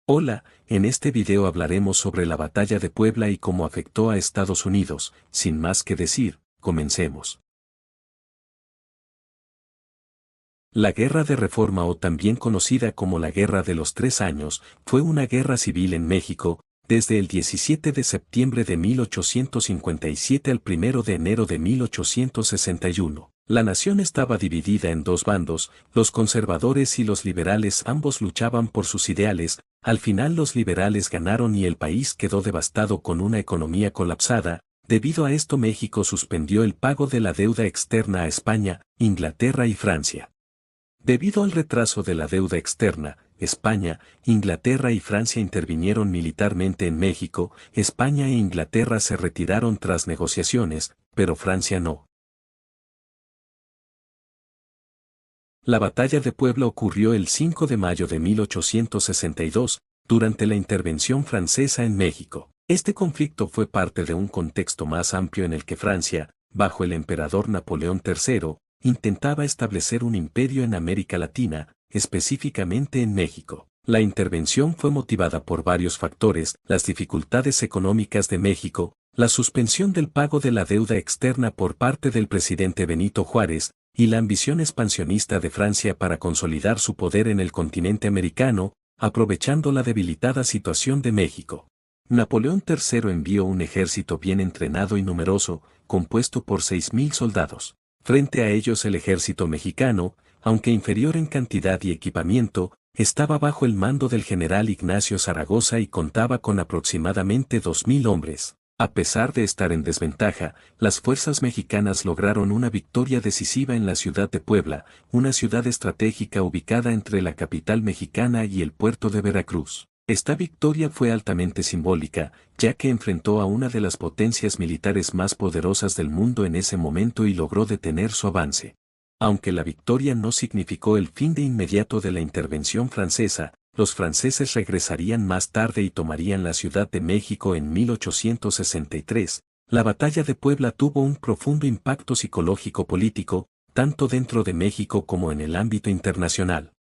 Hola, en este video hablaremos sobre la batalla de Puebla y cómo afectó a Estados Unidos. Sin más que decir, comencemos. La Guerra de Reforma, o también conocida como la Guerra de los 3 años, fue una guerra civil en México, desde el 17 de septiembre de 1857 al 1 de enero de 1861. La nación estaba dividida en dos bandos, los conservadores y los liberales. Ambos luchaban por sus ideales. Al final los liberales ganaron y el país quedó devastado con una economía colapsada. Debido a esto México suspendió el pago de la deuda externa a España, Inglaterra y Francia. Debido al retraso de la deuda externa, España, Inglaterra y Francia intervinieron militarmente en México. España e Inglaterra se retiraron tras negociaciones, pero Francia no. La batalla de Puebla ocurrió el 5 de mayo de 1862, durante la intervención francesa en México. Este conflicto fue parte de un contexto más amplio en el que Francia, bajo el emperador Napoleón III, intentaba establecer un imperio en América Latina, específicamente en México. La intervención fue motivada por varios factores: las dificultades económicas de México, la suspensión del pago de la deuda externa por parte del presidente Benito Juárez, y la ambición expansionista de Francia para consolidar su poder en el continente americano, aprovechando la debilitada situación de México. Napoleón III envió un ejército bien entrenado y numeroso, compuesto por 6.000 soldados. Frente a ellos el ejército mexicano, aunque inferior en cantidad y equipamiento, estaba bajo el mando del general Ignacio Zaragoza y contaba con aproximadamente 2.000 hombres. A pesar de estar en desventaja, las fuerzas mexicanas lograron una victoria decisiva en la ciudad de Puebla, una ciudad estratégica ubicada entre la capital mexicana y el puerto de Veracruz. Esta victoria fue altamente simbólica, ya que enfrentó a una de las potencias militares más poderosas del mundo en ese momento y logró detener su avance. Aunque la victoria no significó el fin de inmediato de la intervención francesa, los franceses regresarían más tarde y tomarían la Ciudad de México en 1863. La batalla de Puebla tuvo un profundo impacto psicológico-político, tanto dentro de México como en el ámbito internacional.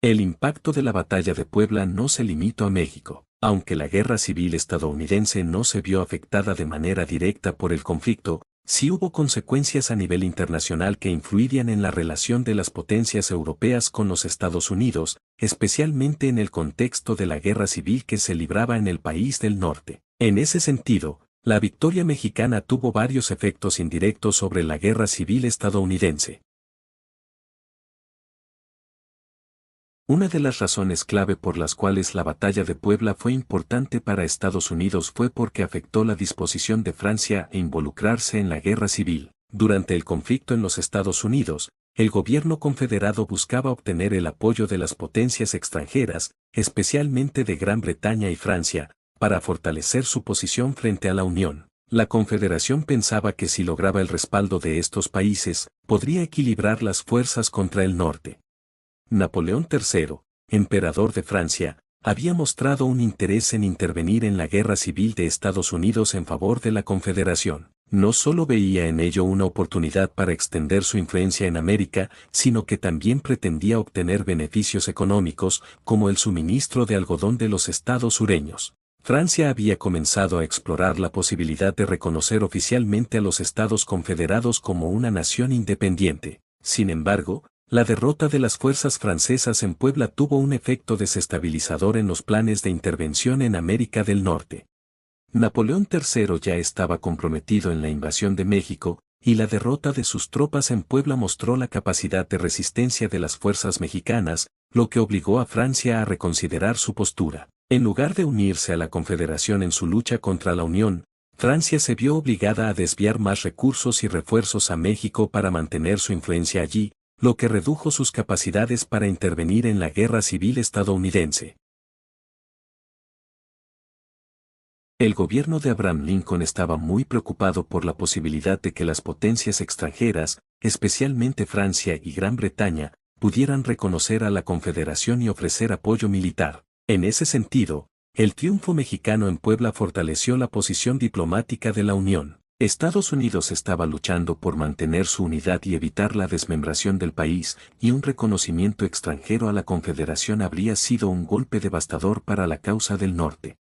El impacto de la batalla de Puebla no se limitó a México. Aunque la guerra civil estadounidense no se vio afectada de manera directa por el conflicto, sí hubo consecuencias a nivel internacional que influirían en la relación de las potencias europeas con los Estados Unidos, especialmente en el contexto de la guerra civil que se libraba en el país del norte. En ese sentido, la victoria mexicana tuvo varios efectos indirectos sobre la guerra civil estadounidense. Una de las razones clave por las cuales la batalla de Puebla fue importante para Estados Unidos fue porque afectó la disposición de Francia a involucrarse en la guerra civil. Durante el conflicto en los Estados Unidos, el gobierno confederado buscaba obtener el apoyo de las potencias extranjeras, especialmente de Gran Bretaña y Francia, para fortalecer su posición frente a la Unión. La Confederación pensaba que si lograba el respaldo de estos países, podría equilibrar las fuerzas contra el norte. Napoleón III, emperador de Francia, había mostrado un interés en intervenir en la guerra civil de Estados Unidos en favor de la Confederación. No solo veía en ello una oportunidad para extender su influencia en América, sino que también pretendía obtener beneficios económicos, como el suministro de algodón de los estados sureños. Francia había comenzado a explorar la posibilidad de reconocer oficialmente a los Estados Confederados como una nación independiente. Sin embargo, la derrota de las fuerzas francesas en Puebla tuvo un efecto desestabilizador en los planes de intervención en América del Norte. Napoleón III ya estaba comprometido en la invasión de México, y la derrota de sus tropas en Puebla mostró la capacidad de resistencia de las fuerzas mexicanas, lo que obligó a Francia a reconsiderar su postura. En lugar de unirse a la Confederación en su lucha contra la Unión, Francia se vio obligada a desviar más recursos y refuerzos a México para mantener su influencia allí, lo que redujo sus capacidades para intervenir en la guerra civil estadounidense. El gobierno de Abraham Lincoln estaba muy preocupado por la posibilidad de que las potencias extranjeras, especialmente Francia y Gran Bretaña, pudieran reconocer a la Confederación y ofrecer apoyo militar. En ese sentido, el triunfo mexicano en Puebla fortaleció la posición diplomática de la Unión. Estados Unidos estaba luchando por mantener su unidad y evitar la desmembración del país, y un reconocimiento extranjero a la Confederación habría sido un golpe devastador para la causa del norte.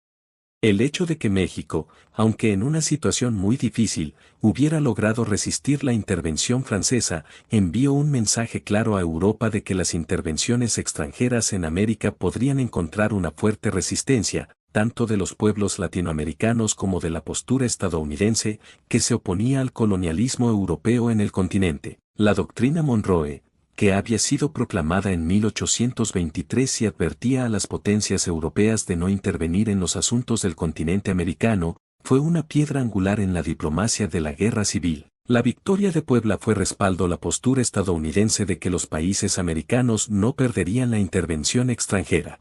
El hecho de que México, aunque en una situación muy difícil, hubiera logrado resistir la intervención francesa, envió un mensaje claro a Europa de que las intervenciones extranjeras en América podrían encontrar una fuerte resistencia, tanto de los pueblos latinoamericanos como de la postura estadounidense, que se oponía al colonialismo europeo en el continente. La doctrina Monroe, que había sido proclamada en 1823 y advertía a las potencias europeas de no intervenir en los asuntos del continente americano, fue una piedra angular en la diplomacia de la guerra civil. La victoria de Puebla fue respaldo a la postura estadounidense de que los países americanos no perderían la intervención extranjera.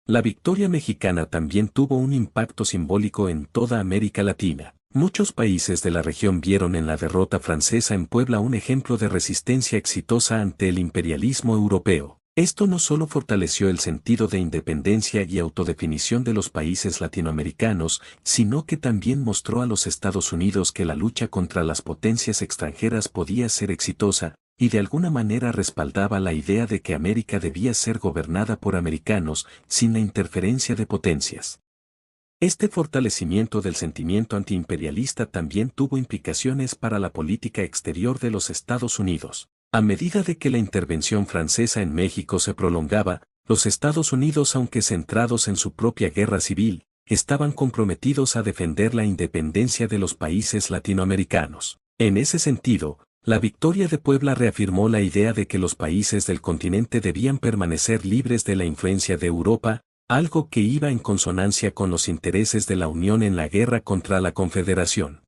La victoria mexicana también tuvo un impacto simbólico en toda América Latina. Muchos países de la región vieron en la derrota francesa en Puebla un ejemplo de resistencia exitosa ante el imperialismo europeo. Esto no solo fortaleció el sentido de independencia y autodefinición de los países latinoamericanos, sino que también mostró a los Estados Unidos que la lucha contra las potencias extranjeras podía ser exitosa, y de alguna manera respaldaba la idea de que América debía ser gobernada por americanos, sin la interferencia de potencias. Este fortalecimiento del sentimiento antiimperialista también tuvo implicaciones para la política exterior de los Estados Unidos. A medida de que la intervención francesa en México se prolongaba, los Estados Unidos, aunque centrados en su propia guerra civil, estaban comprometidos a defender la independencia de los países latinoamericanos. En ese sentido, la victoria de Puebla reafirmó la idea de que los países del continente debían permanecer libres de la influencia de Europa, algo que iba en consonancia con los intereses de la Unión en la guerra contra la Confederación.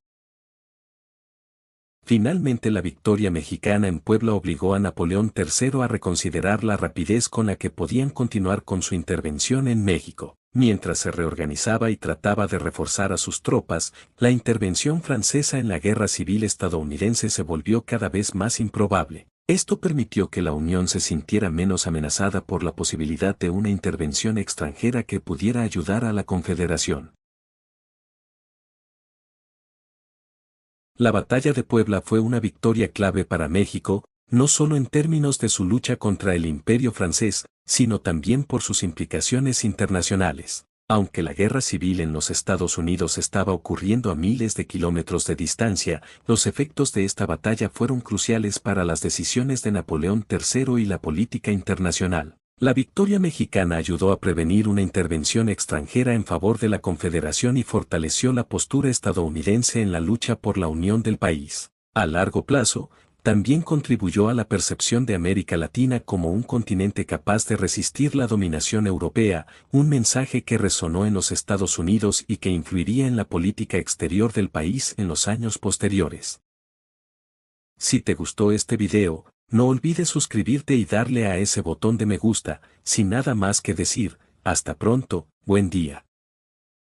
Finalmente, la victoria mexicana en Puebla obligó a Napoleón III a reconsiderar la rapidez con la que podían continuar con su intervención en México. Mientras se reorganizaba y trataba de reforzar a sus tropas, la intervención francesa en la guerra civil estadounidense se volvió cada vez más improbable. Esto permitió que la Unión se sintiera menos amenazada por la posibilidad de una intervención extranjera que pudiera ayudar a la Confederación. La batalla de Puebla fue una victoria clave para México, no solo en términos de su lucha contra el Imperio francés, sino también por sus implicaciones internacionales. Aunque la guerra civil en los Estados Unidos estaba ocurriendo a miles de kilómetros de distancia, los efectos de esta batalla fueron cruciales para las decisiones de Napoleón III y la política internacional. La victoria mexicana ayudó a prevenir una intervención extranjera en favor de la Confederación y fortaleció la postura estadounidense en la lucha por la unión del país. A largo plazo, también contribuyó a la percepción de América Latina como un continente capaz de resistir la dominación europea, un mensaje que resonó en los Estados Unidos y que influiría en la política exterior del país en los años posteriores. Si te gustó este video, no olvides suscribirte y darle a ese botón de me gusta. Sin nada más que decir, hasta pronto, buen día.